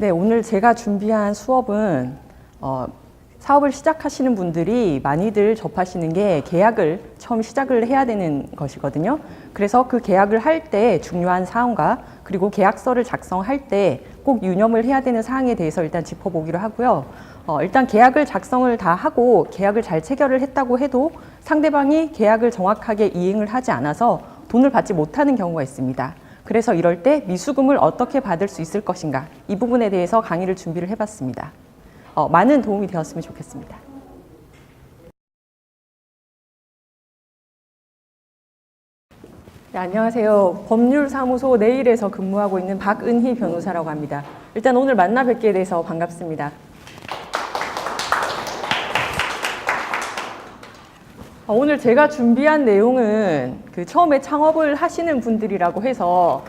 네, 오늘 제가 준비한 수업은 사업을 시작하시는 분들이 많이들 접하시는 게 계약을 처음 시작을 해야 되는 것이거든요. 그래서 그 계약을 할 때 중요한 사항과 그리고 계약서를 작성할 때 꼭 유념을 해야 되는 사항에 대해서 일단 짚어보기로 하고요. 일단 계약을 작성을 다 하고 계약을 잘 체결을 했다고 해도 상대방이 계약을 정확하게 이행을 하지 않아서 돈을 받지 못하는 경우가 있습니다. 그래서 이럴 때 미수금을 어떻게 받을 수 있을 것인가, 이 부분에 대해서 강의를 준비를 해봤습니다. 많은 도움이 되었으면 좋겠습니다. 네, 안녕하세요. 법률사무소 내일에서 근무하고 있는 박은희 변호사라고 합니다. 일단 오늘 만나 뵙게 돼서 반갑습니다. 오늘 제가 준비한 내용은 처음에 창업을 하시는 분들이라고 해서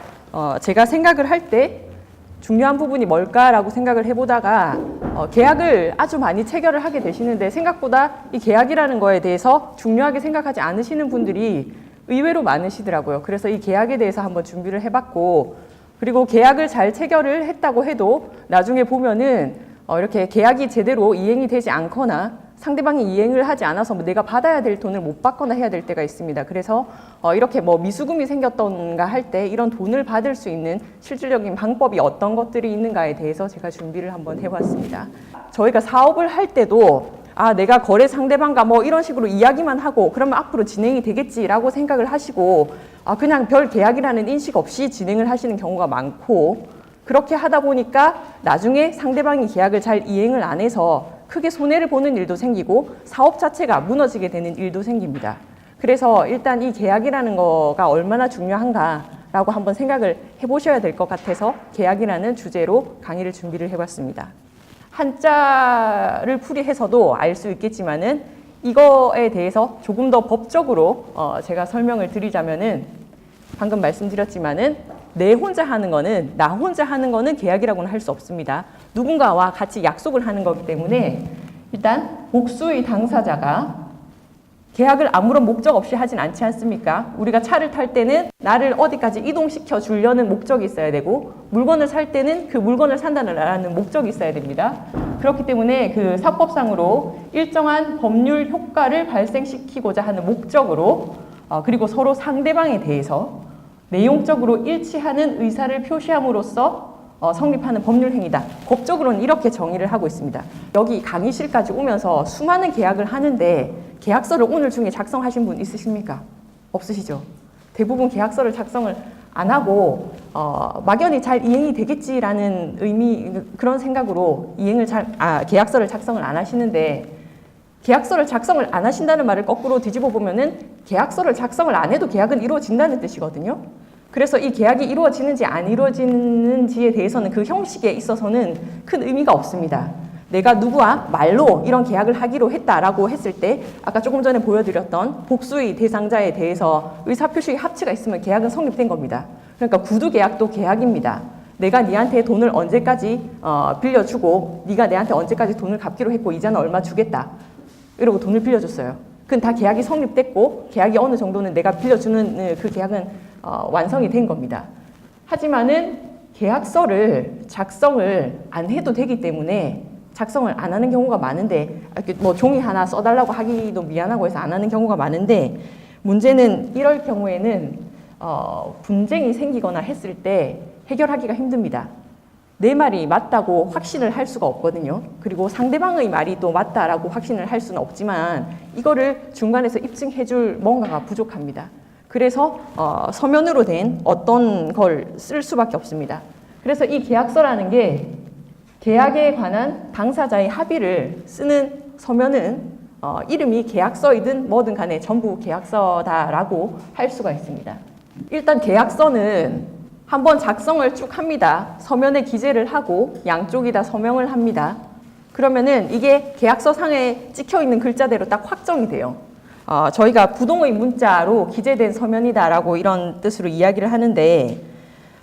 제가 생각을 할 때 중요한 부분이 뭘까라고 생각을 해보다가 계약을 아주 많이 체결을 하게 되시는데 생각보다 이 계약이라는 거에 대해서 중요하게 생각하지 않으시는 분들이 의외로 많으시더라고요. 그래서 이 계약에 대해서 한번 준비를 해봤고, 그리고 계약을 잘 체결을 했다고 해도 나중에 보면은 이렇게 계약이 제대로 이행이 되지 않거나 상대방이 이행을 하지 않아서 내가 받아야 될 돈을 못 받거나 해야 될 때가 있습니다. 그래서 이렇게 미수금이 생겼던가 할 때 이런 돈을 받을 수 있는 실질적인 방법이 어떤 것들이 있는가에 대해서 제가 준비를 한번 해봤습니다. 저희가 사업을 할 때도 내가 거래 상대방과 이런 식으로 이야기만 하고 그러면 앞으로 진행이 되겠지라고 생각을 하시고 그냥 별 계약이라는 인식 없이 진행을 하시는 경우가 많고, 그렇게 하다 보니까 나중에 상대방이 계약을 잘 이행을 안 해서 크게 손해를 보는 일도 생기고 사업 자체가 무너지게 되는 일도 생깁니다. 그래서 일단 이 계약이라는 거가 얼마나 중요한가라고 한번 생각을 해보셔야 될 것 같아서 계약이라는 주제로 강의를 준비를 해봤습니다. 한자를 풀이해서도 알 수 있겠지만은 이거에 대해서 조금 더 법적으로 제가 설명을 드리자면은 방금 말씀드렸지만은 내 혼자 하는 거는, 나 혼자 하는 거는 계약이라고는 할 수 없습니다. 누군가와 같이 약속을 하는 거기 때문에 일단 복수의 당사자가 계약을 아무런 목적 없이 하진 않지 않습니까? 우리가 차를 탈 때는 나를 어디까지 이동시켜 주려는 목적이 있어야 되고, 물건을 살 때는 그 물건을 산다는 목적이 있어야 됩니다. 그렇기 때문에 그 사법상으로 일정한 법률 효과를 발생시키고자 하는 목적으로 그리고 서로 상대방에 대해서 내용적으로 일치하는 의사를 표시함으로써 성립하는 법률행위다. 법적으로는 이렇게 정의를 하고 있습니다. 여기 강의실까지 오면서 수많은 계약을 하는데 계약서를 오늘 중에 작성하신 분 있으십니까? 없으시죠? 대부분 계약서를 작성을 안 하고 막연히 잘 이행이 되겠지라는 그런 생각으로 계약서를 작성을 안 하시는데, 계약서를 작성을 안 하신다는 말을 거꾸로 뒤집어 보면은 계약서를 작성을 안 해도 계약은 이루어진다는 뜻이거든요. 그래서 이 계약이 이루어지는지 안 이루어지는지에 대해서는 그 형식에 있어서는 큰 의미가 없습니다. 내가 누구와 말로 이런 계약을 하기로 했다라고 했을 때 아까 조금 전에 보여드렸던 복수의 대상자에 대해서 의사표시의 합치가 있으면 계약은 성립된 겁니다. 그러니까 구두 계약도 계약입니다. 내가 니한테 돈을 언제까지 빌려주고 네가 내한테 언제까지 돈을 갚기로 했고 이자는 얼마 주겠다 이러고 돈을 빌려줬어요. 그건 다 계약이 성립됐고 계약이 어느 정도는 내가 빌려주는 그 계약은 완성이 된 겁니다. 하지만은 계약서를 작성을 안 해도 되기 때문에 작성을 안 하는 경우가 많은데, 종이 하나 써달라고 하기도 미안하고 해서 안 하는 경우가 많은데, 문제는 이럴 경우에는 분쟁이 생기거나 했을 때 해결하기가 힘듭니다. 내 말이 맞다고 확신을 할 수가 없거든요. 그리고 상대방의 말이 또 맞다라고 확신을 할 수는 없지만 이거를 중간에서 입증해줄 뭔가가 부족합니다. 그래서 서면으로 된 어떤 걸 쓸 수밖에 없습니다. 그래서 이 계약서라는 게 계약에 관한 당사자의 합의를 쓰는 서면은 이름이 계약서이든 뭐든 간에 전부 계약서다라고 할 수가 있습니다. 일단 계약서는 한번 작성을 쭉 합니다. 서면에 기재를 하고 양쪽이 다 서명을 합니다. 그러면은 이게 계약서 상에 찍혀 있는 글자대로 딱 확정이 돼요. 저희가 부동의 문자로 기재된 서면이다라고 이런 뜻으로 이야기를 하는데,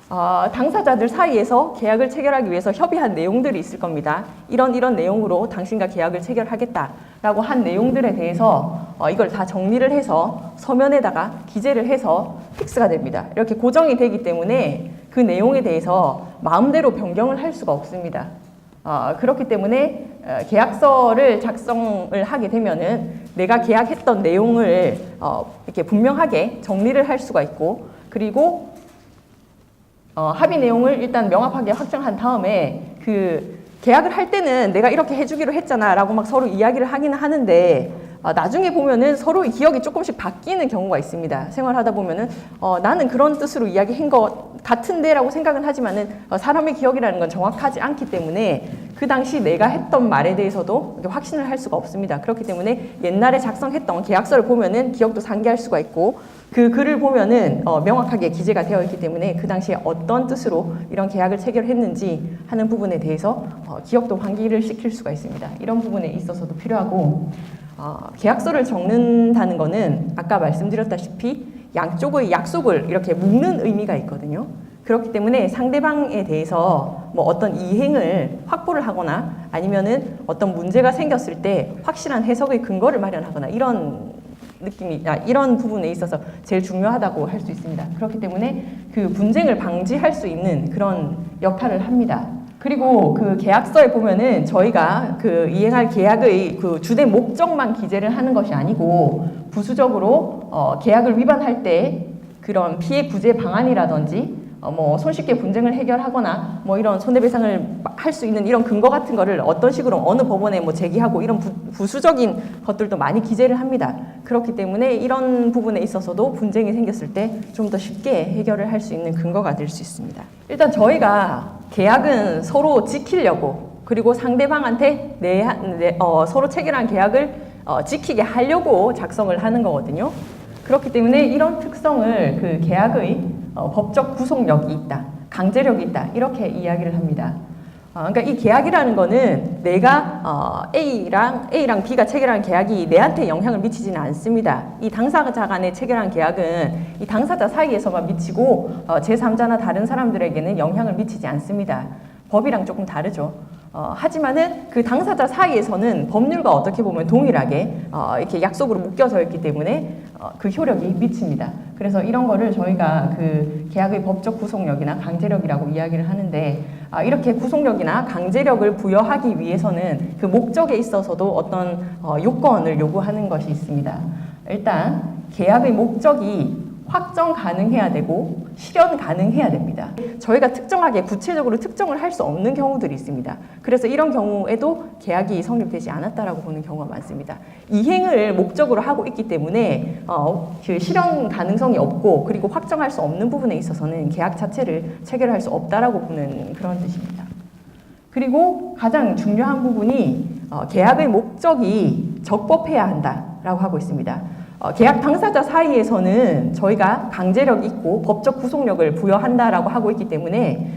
당사자들 사이에서 계약을 체결하기 위해서 협의한 내용들이 있을 겁니다. 이런 내용으로 당신과 계약을 체결하겠다라고 한 내용들에 대해서 이걸 다 정리를 해서 서면에다가 기재를 해서 픽스가 됩니다. 이렇게 고정이 되기 때문에 그 내용에 대해서 마음대로 변경을 할 수가 없습니다. 그렇기 때문에 계약서를 작성을 하게 되면은 내가 계약했던 내용을 이렇게 분명하게 정리를 할 수가 있고, 그리고 합의 내용을 일단 명확하게 확정한 다음에 그 계약을 할 때는 내가 이렇게 해주기로 했잖아 라고 막 서로 이야기를 하기는 하는데, 나중에 보면은 서로의 기억이 조금씩 바뀌는 경우가 있습니다. 생활하다 보면은 나는 그런 뜻으로 이야기한 것 같은데 라고 생각은 하지만은 사람의 기억이라는 건 정확하지 않기 때문에 그 당시 내가 했던 말에 대해서도 확신을 할 수가 없습니다. 그렇기 때문에 옛날에 작성했던 계약서를 보면은 기억도 상기할 수가 있고, 그 글을 보면은 명확하게 기재가 되어 있기 때문에 그 당시에 어떤 뜻으로 이런 계약을 체결했는지 하는 부분에 대해서 기억도 환기를 시킬 수가 있습니다. 이런 부분에 있어서도 필요하고, 계약서를 적는다는 거는 아까 말씀드렸다시피 양쪽의 약속을 이렇게 묶는 의미가 있거든요. 그렇기 때문에 상대방에 대해서 뭐 어떤 이행을 확보를 하거나 아니면은 어떤 문제가 생겼을 때 확실한 해석의 근거를 마련하거나 이런 이런 부분에 있어서 제일 중요하다고 할 수 있습니다. 그렇기 때문에 그 분쟁을 방지할 수 있는 그런 역할을 합니다. 그리고 그 계약서에 보면은 저희가 그 이행할 계약의 그 주된 목적만 기재를 하는 것이 아니고, 부수적으로 계약을 위반할 때 그런 피해 구제 방안이라든지 뭐 손쉽게 분쟁을 해결하거나 뭐 이런 손해배상을 할 수 있는 이런 근거 같은 거를 어떤 식으로 어느 법원에 뭐 제기하고 이런 부수적인 것들도 많이 기재를 합니다. 그렇기 때문에 이런 부분에 있어서도 분쟁이 생겼을 때 좀 더 쉽게 해결을 할 수 있는 근거가 될 수 있습니다. 일단 저희가 계약은 서로 지키려고, 그리고 상대방한테 서로 체결한 계약을 지키게 하려고 작성을 하는 거거든요. 그렇기 때문에 이런 특성을 그 계약의 법적 구속력이 있다, 강제력이 있다, 이렇게 이야기를 합니다. 그러니까 이 계약이라는 거는 내가 A랑 B가 체결한 계약이 내한테 영향을 미치지는 않습니다. 이 당사자 간에 체결한 계약은 이 당사자 사이에서만 미치고 제3자나 다른 사람들에게는 영향을 미치지 않습니다. 법이랑 조금 다르죠. 하지만은 그 당사자 사이에서는 법률과 어떻게 보면 동일하게 이렇게 약속으로 묶여져 있기 때문에 그 효력이 미칩니다. 그래서 이런 거를 저희가 그 계약의 법적 구속력이나 강제력이라고 이야기를 하는데, 이렇게 구속력이나 강제력을 부여하기 위해서는 그 목적에 있어서도 어떤 요건을 요구하는 것이 있습니다. 일단 계약의 목적이 확정 가능해야 되고 실현 가능해야 됩니다. 저희가 특정하게 구체적으로 특정을 할 수 없는 경우들이 있습니다. 그래서 이런 경우에도 계약이 성립되지 않았다라고 보는 경우가 많습니다. 이행을 목적으로 하고 있기 때문에 그 실현 가능성이 없고, 그리고 확정할 수 없는 부분에 있어서는 계약 자체를 체결할 수 없다라고 보는 그런 뜻입니다. 그리고 가장 중요한 부분이 계약의 목적이 적법해야 한다라고 하고 있습니다. 계약 당사자 사이에서는 저희가 강제력 있고 법적 구속력을 부여한다라고 하고 있기 때문에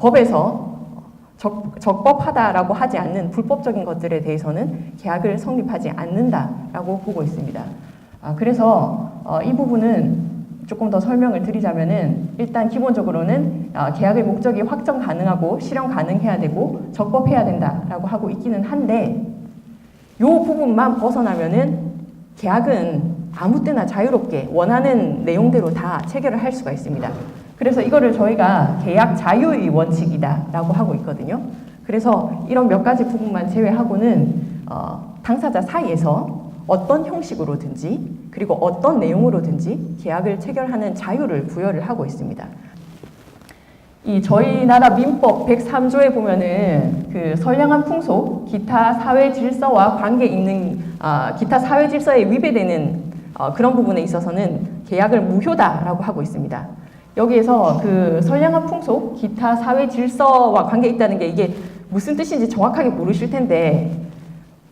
법에서 적법하다라고 하지 않는 불법적인 것들에 대해서는 계약을 성립하지 않는다라고 보고 있습니다. 그래서 이 부분은 조금 더 설명을 드리자면은, 일단 기본적으로는 계약의 목적이 확정 가능하고 실현 가능해야 되고 적법해야 된다라고 하고 있기는 한데, 이 부분만 벗어나면은 계약은 아무 때나 자유롭게 원하는 내용대로 다 체결을 할 수가 있습니다. 그래서 이거를 저희가 계약 자유의 원칙이다라고 하고 있거든요. 그래서 이런 몇 가지 부분만 제외하고는 당사자 사이에서 어떤 형식으로든지 그리고 어떤 내용으로든지 계약을 체결하는 자유를 부여를 하고 있습니다. 이 저희 나라 민법 103조에 보면은 그 선량한 풍속, 기타 사회 질서와 관계 있는 기타 사회 질서에 위배되는 그런 부분에 있어서는 계약을 무효다라고 하고 있습니다. 여기에서 그 선량한 풍속, 기타 사회 질서와 관계 있다는 게 이게 무슨 뜻인지 정확하게 모르실 텐데,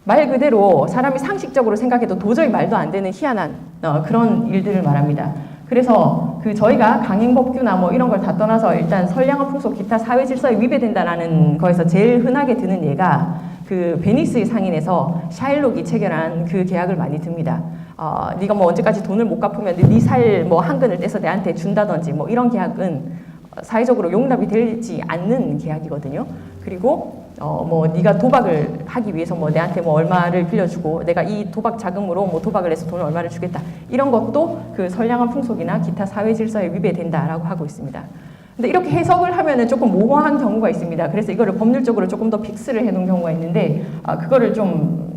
말 그대로 사람이 상식적으로 생각해도 도저히 말도 안 되는 희한한 그런 일들을 말합니다. 그래서 그 저희가 강행법규나 뭐 이런 걸 다 떠나서 일단 선량한 풍속, 기타 사회 질서에 위배된다라는 거에서 제일 흔하게 드는 예가 그 베니스의 상인에서 샤일록이 체결한 그 계약을 많이 듭니다. 네가 뭐 언제까지 돈을 못 갚으면 네 살 뭐 한 근을 떼서 내한테 준다든지 뭐 이런 계약은 사회적으로 용납이 되지 않는 계약이거든요. 그리고 뭐 네가 도박을 하기 위해서 뭐 내한테 뭐 얼마를 빌려주고 내가 이 도박 자금으로 뭐 도박을 해서 돈을 얼마를 주겠다, 이런 것도 그 선량한 풍속이나 기타 사회 질서에 위배된다라고 하고 있습니다. 근데 이렇게 해석을 하면은 조금 모호한 경우가 있습니다. 그래서 이거를 법률적으로 조금 더 픽스를 해놓은 경우가 있는데, 그거를 좀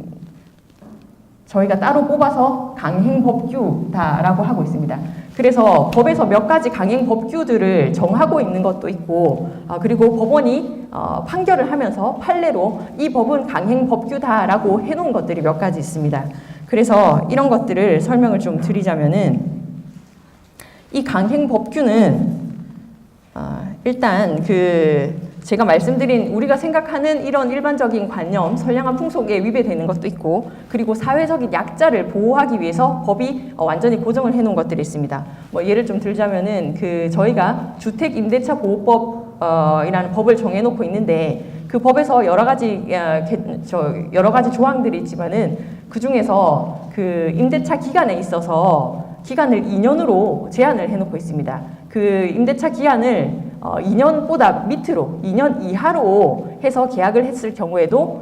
저희가 따로 뽑아서 강행법규다라고 하고 있습니다. 그래서 법에서 몇 가지 강행법규들을 정하고 있는 것도 있고, 그리고 법원이 판결을 하면서 판례로 이 법은 강행법규다라고 해놓은 것들이 몇 가지 있습니다. 그래서 이런 것들을 설명을 좀 드리자면은, 이 강행법규는 일단 제가 말씀드린 우리가 생각하는 이런 일반적인 관념, 선량한 풍속에 위배되는 것도 있고, 그리고 사회적인 약자를 보호하기 위해서 법이 완전히 고정을 해놓은 것들이 있습니다. 뭐 예를 좀 들자면은 저희가 주택임대차보호법이라는 법을 정해놓고 있는데, 그 법에서 여러 가지 조항들이 있지만은 그 중에서 그 임대차 기간에 있어서 기간을 2년으로 제한을 해놓고 있습니다. 그 임대차 기한을 2년보다 밑으로, 2년 이하로 해서 계약을 했을 경우에도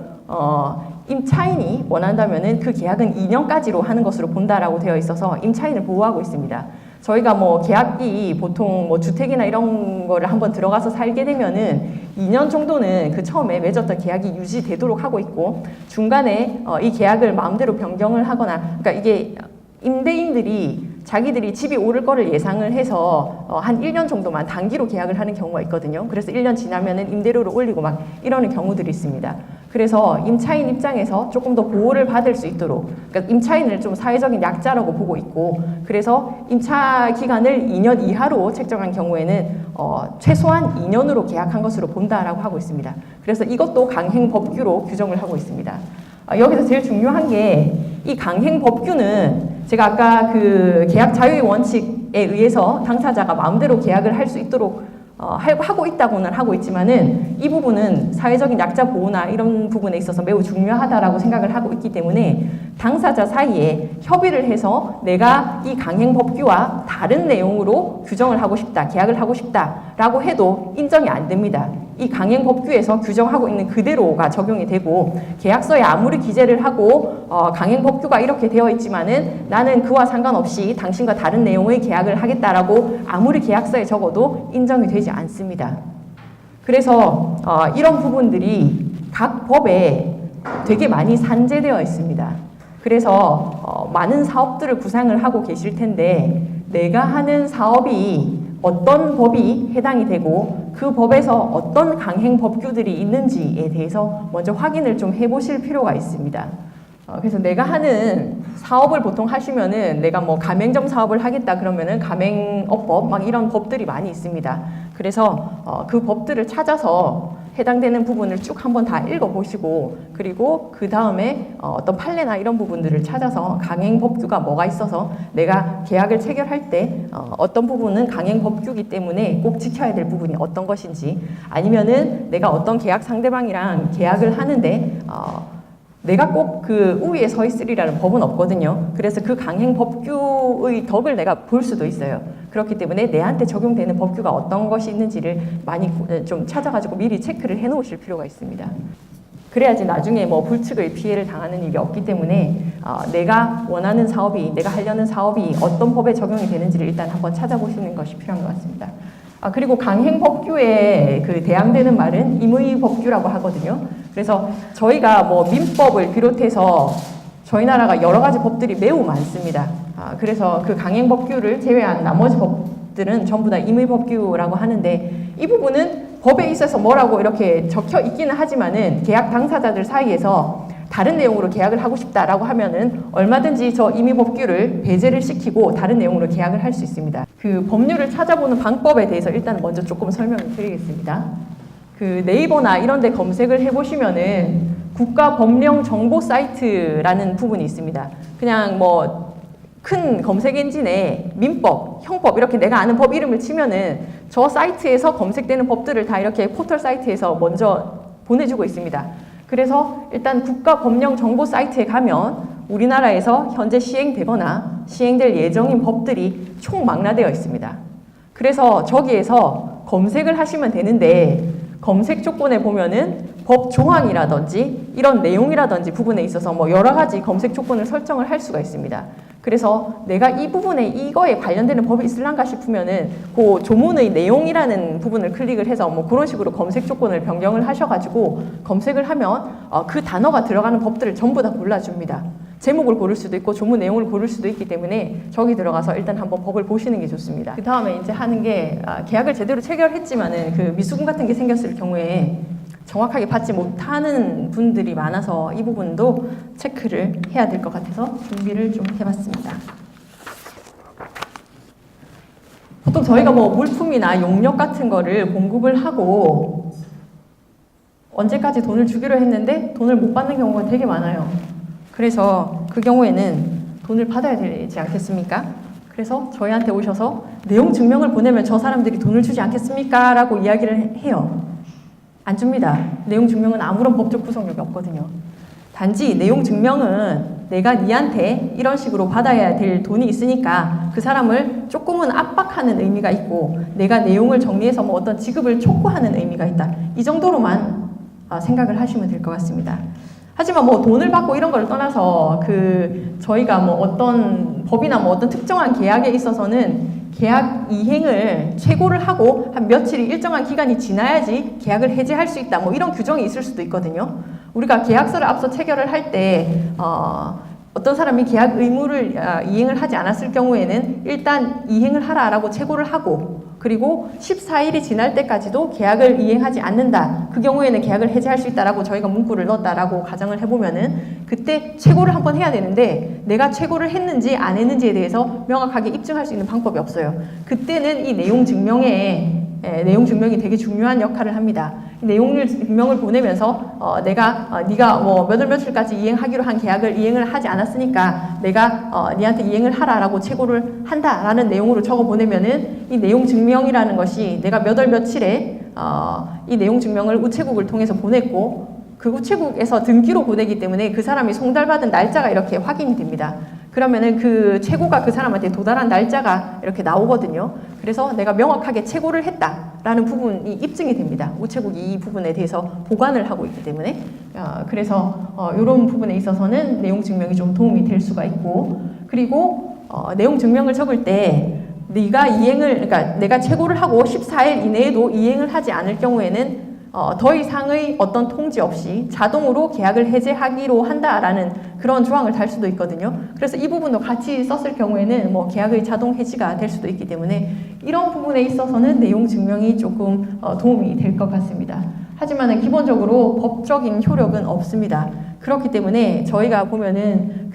임차인이 원한다면은 그 계약은 2년까지로 하는 것으로 본다라고 되어 있어서 임차인을 보호하고 있습니다. 저희가 뭐 계약이 보통 뭐 주택이나 이런 거를 한번 들어가서 살게 되면은 2년 정도는 그 처음에 맺었던 계약이 유지되도록 하고 있고, 중간에 이 계약을 마음대로 변경을 하거나, 그러니까 이게 임대인들이 자기들이 집이 오를 거를 예상을 해서 한 1년 정도만 단기로 계약을 하는 경우가 있거든요. 그래서 1년 지나면은 임대료를 올리고 막 이러는 경우들이 있습니다. 그래서 임차인 입장에서 조금 더 보호를 받을 수 있도록, 그러니까 임차인을 좀 사회적인 약자라고 보고 있고, 그래서 임차 기간을 2년 이하로 책정한 경우에는 최소한 2년으로 계약한 것으로 본다라고 하고 있습니다. 그래서 이것도 강행법규로 규정을 하고 있습니다. 여기서 제일 중요한 게, 이 강행법규는 제가 아까 그 계약 자유의 원칙에 의해서 당사자가 마음대로 계약을 할 수 있도록 하고 있다고는 하고 있지만은, 이 부분은 사회적인 약자 보호나 이런 부분에 있어서 매우 중요하다라고 생각을 하고 있기 때문에, 당사자 사이에 협의를 해서 내가 이 강행법규와 다른 내용으로 규정을 하고 싶다, 계약을 하고 싶다라고 해도 인정이 안 됩니다. 이 강행법규에서 규정하고 있는 그대로가 적용이 되고, 계약서에 아무리 기재를 하고 강행법규가 이렇게 되어 있지만은 나는 그와 상관없이 당신과 다른 내용의 계약을 하겠다라고 아무리 계약서에 적어도 인정이 되지 않습니다. 그래서 이런 부분들이 각 법에 되게 많이 산재되어 있습니다. 그래서 많은 사업들을 구상을 하고 계실 텐데, 내가 하는 사업이 어떤 법이 해당이 되고 그 법에서 어떤 강행 법규들이 있는지에 대해서 먼저 확인을 좀 해보실 필요가 있습니다. 그래서 내가 하는 사업을 보통 하시면은, 내가 뭐 가맹점 사업을 하겠다 그러면은 가맹업법 막 이런 법들이 많이 있습니다. 그래서 그 법들을 찾아서 해당되는 부분을 쭉 한번 다 읽어보시고, 그리고 그 다음에 어떤 판례나 이런 부분들을 찾아서 강행법규가 뭐가 있어서 내가 계약을 체결할 때 어떤 부분은 강행법규이기 때문에 꼭 지켜야 될 부분이 어떤 것인지, 아니면은 내가 어떤 계약 상대방이랑 계약을 하는데 내가 꼭 그 우위에 서 있으리라는 법은 없거든요. 그래서 그 강행법규의 덕을 내가 볼 수도 있어요. 그렇기 때문에 내한테 적용되는 법규가 어떤 것이 있는지를 많이 좀 찾아가지고 미리 체크를 해 놓으실 필요가 있습니다. 그래야지 나중에 뭐 불특의 피해를 당하는 일이 없기 때문에 내가 원하는 사업이, 내가 하려는 사업이 어떤 법에 적용이 되는지를 일단 한번 찾아보시는 것이 필요한 것 같습니다. 그리고 강행법규에 대항되는 말은 임의법규라고 하거든요. 그래서 저희가 뭐 민법을 비롯해서 저희 나라가 여러 가지 법들이 매우 많습니다. 그래서 그 강행법규를 제외한 나머지 법들은 전부 다 임의법규라고 하는데, 이 부분은 법에 있어서 뭐라고 이렇게 적혀 있기는 하지만은 계약 당사자들 사이에서 다른 내용으로 계약을 하고 싶다라고 하면은 얼마든지 저 임의법규를 배제를 시키고 다른 내용으로 계약을 할 수 있습니다. 그 법률을 찾아보는 방법에 대해서 일단 먼저 조금 설명을 드리겠습니다. 그 네이버나 이런 데 검색을 해보시면은 국가법령 정보 사이트라는 부분이 있습니다. 그냥 뭐 큰 검색 엔진에 민법, 형법 이렇게 내가 아는 법 이름을 치면은 저 사이트에서 검색되는 법들을 다 이렇게 포털 사이트에서 먼저 보내주고 있습니다. 그래서 일단 국가법령 정보 사이트에 가면 우리나라에서 현재 시행되거나 시행될 예정인 법들이 총망라되어 있습니다. 그래서 저기에서 검색을 하시면 되는데, 검색 조건에 보면은 법 조항이라든지 이런 내용이라든지 부분에 있어서 뭐 여러 가지 검색 조건을 설정을 할 수가 있습니다. 그래서 내가 이 부분에 이거에 관련되는 법이 있을란가 싶으면은 그 조문의 내용이라는 부분을 클릭을 해서 뭐 그런 식으로 검색 조건을 변경을 하셔가지고 검색을 하면 그 단어가 들어가는 법들을 전부 다 골라줍니다. 제목을 고를 수도 있고 조문 내용을 고를 수도 있기 때문에 저기 들어가서 일단 한번 법을 보시는 게 좋습니다. 그 다음에 이제 하는 게 계약을 제대로 체결했지만은 그 미수금 같은 게 생겼을 경우에 정확하게 받지 못하는 분들이 많아서 이 부분도 체크를 해야 될 것 같아서 준비를 좀 해봤습니다. 보통 저희가 뭐 물품이나 용역 같은 거를 공급을 하고 언제까지 돈을 주기로 했는데 돈을 못 받는 경우가 되게 많아요. 그래서 그 경우에는 돈을 받아야 되지 않겠습니까? 그래서 저희한테 오셔서 내용 증명을 보내면 저 사람들이 돈을 주지 않겠습니까? 라고 이야기를 해요. 안 줍니다. 내용 증명은 아무런 법적 구속력이 없거든요. 단지 내용 증명은 내가 니한테 이런 식으로 받아야 될 돈이 있으니까 그 사람을 조금은 압박하는 의미가 있고 내가 내용을 정리해서 뭐 어떤 지급을 촉구하는 의미가 있다. 이 정도로만 생각을 하시면 될 것 같습니다. 하지만 뭐 돈을 받고 이런 걸 떠나서 저희가 뭐 어떤 법이나 뭐 어떤 특정한 계약에 있어서는 계약 이행을 최고를 하고 한 며칠이 일정한 기간이 지나야지 계약을 해지할 수 있다. 뭐 이런 규정이 있을 수도 있거든요. 우리가 계약서를 앞서 체결을 할 때 어떤 사람이 계약 의무를 이행을 하지 않았을 경우에는 일단 이행을 하라라고 최고를 하고 그리고 14일이 지날 때까지도 계약을 이행하지 않는다. 그 경우에는 계약을 해지할 수 있다라고 저희가 문구를 넣었다라고 가정을 해보면은 그때 최고를 한번 해야 되는데 내가 최고를 했는지 안 했는지에 대해서 명확하게 입증할 수 있는 방법이 없어요. 그때는 이 내용 증명이 되게 중요한 역할을 합니다. 내용 증명을 보내면서 네가 뭐 몇 월 며칠까지 이행하기로 한 계약을 이행을 하지 않았으니까 내가 니한테 이행을 하라라고 최고를 한다라는 내용으로 적어 보내면은 이 내용 증명이라는 것이 내가 몇 월 며칠에 이 내용 증명을 우체국을 통해서 보냈고 그 우체국에서 등기로 보내기 때문에 그 사람이 송달받은 날짜가 이렇게 확인이 됩니다. 그러면은 그 최고가 그 사람한테 도달한 날짜가 이렇게 나오거든요. 그래서 내가 명확하게 최고를 했다라는 부분이 입증이 됩니다. 우체국이 이 부분에 대해서 보관을 하고 있기 때문에 그래서 이런 부분에 있어서는 내용 증명이 좀 도움이 될 수가 있고 그리고 내용 증명을 적을 때 그러니까 내가 최고를 하고 14일 이내에도 이행을 하지 않을 경우에는 더 이상의 어떤 통지 없이 자동으로 계약을 해제하기로 한다라는 그런 조항을 달 수도 있거든요. 그래서 이 부분도 같이 썼을 경우에는 뭐 계약의 자동 해지가 될 수도 있기 때문에 이런 부분에 있어서는 내용 증명이 조금 도움이 될 것 같습니다. 하지만은 기본적으로 법적인 효력은 없습니다. 그렇기 때문에 저희가 보면은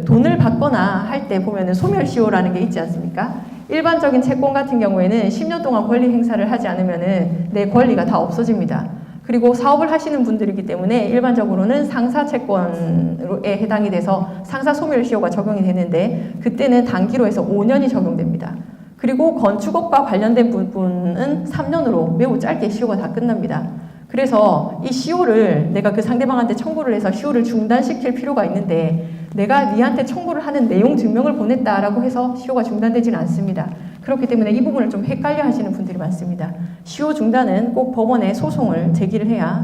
돈을 받거나 할 때 보면은 소멸시효라는 게 있지 않습니까? 일반적인 채권 같은 경우에는 10년 동안 권리 행사를 하지 않으면은 내 권리가 다 없어집니다. 그리고 사업을 하시는 분들이기 때문에 일반적으로는 상사 채권에 해당이 돼서 상사 소멸시효가 적용이 되는데 그때는 단기로 해서 5년이 적용됩니다. 그리고 건축업과 관련된 부분은 3년으로 매우 짧게 시효가 다 끝납니다. 그래서 이 시효를 내가 그 상대방한테 청구를 해서 시효를 중단시킬 필요가 있는데 내가 니한테 청구를 하는 내용 증명을 보냈다라고 해서 시효가 중단되지는 않습니다. 그렇기 때문에 이 부분을 좀 헷갈려 하시는 분들이 많습니다. 시효 중단은 꼭 법원에 소를 제기를 해야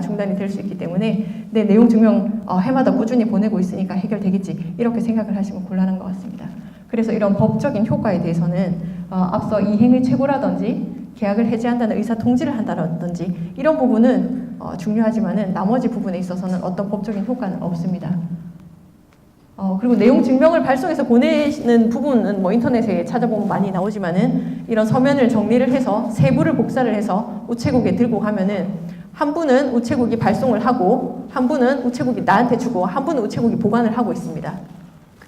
중단이 될 수 있기 때문에 내 내용 증명 해마다 꾸준히 보내고 있으니까 해결되겠지 이렇게 생각을 하시면 곤란한 것 같습니다. 그래서 이런 법적인 효과에 대해서는 앞서 이행의 최고라든지 계약을 해지한다는 의사 통지를 한다든지 이런 부분은 중요하지만은 나머지 부분에 있어서는 어떤 법적인 효과는 없습니다. 그리고 내용 증명을 발송해서 보내는 부분은 뭐 인터넷에 찾아보면 많이 나오지만은 이런 서면을 정리를 해서 세부를 복사를 해서 우체국에 들고 가면은 한 분은 우체국이 발송을 하고 한 분은 우체국이 나한테 주고 한 분은 우체국이 보관을 하고 있습니다.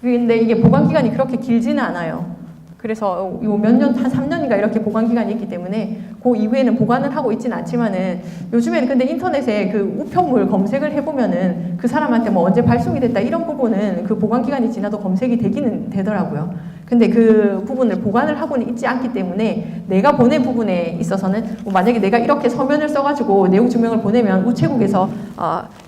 근데 이게 보관 기간이 그렇게 길지는 않아요. 그래서 요 몇 년, 한 3년인가 이렇게 보관 기간이 있기 때문에 그 이후에는 보관을 하고 있지는 않지만은 요즘에는 근데 인터넷에 그 우편물 검색을 해보면은 그 사람한테 뭐 언제 발송이 됐다 이런 부분은 그 보관 기간이 지나도 검색이 되기는 되더라고요. 근데 그 부분을 보관을 하고는 있지 않기 때문에 내가 보낸 부분에 있어서는 만약에 내가 이렇게 서면을 써가지고 내용 증명을 보내면 우체국에서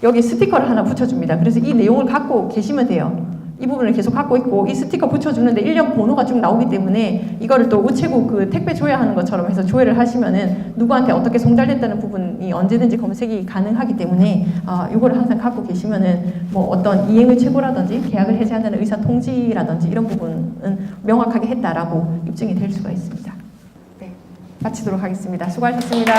여기 스티커를 하나 붙여줍니다. 그래서 이 내용을 갖고 계시면 돼요. 이 부분을 계속 갖고 있고 이 스티커 붙여주는데 일련 번호가 쭉 나오기 때문에 이거를 또 우체국 그 택배 조회하는 것처럼 해서 조회를 하시면은 누구한테 어떻게 송달됐다는 부분이 언제든지 검색이 가능하기 때문에 이거를 항상 갖고 계시면은 뭐 어떤 이행의 최고라든지 계약을 해지한다는 의사 통지라든지 이런 부분은 명확하게 했다라고 입증이 될 수가 있습니다. 네, 마치도록 하겠습니다. 수고하셨습니다.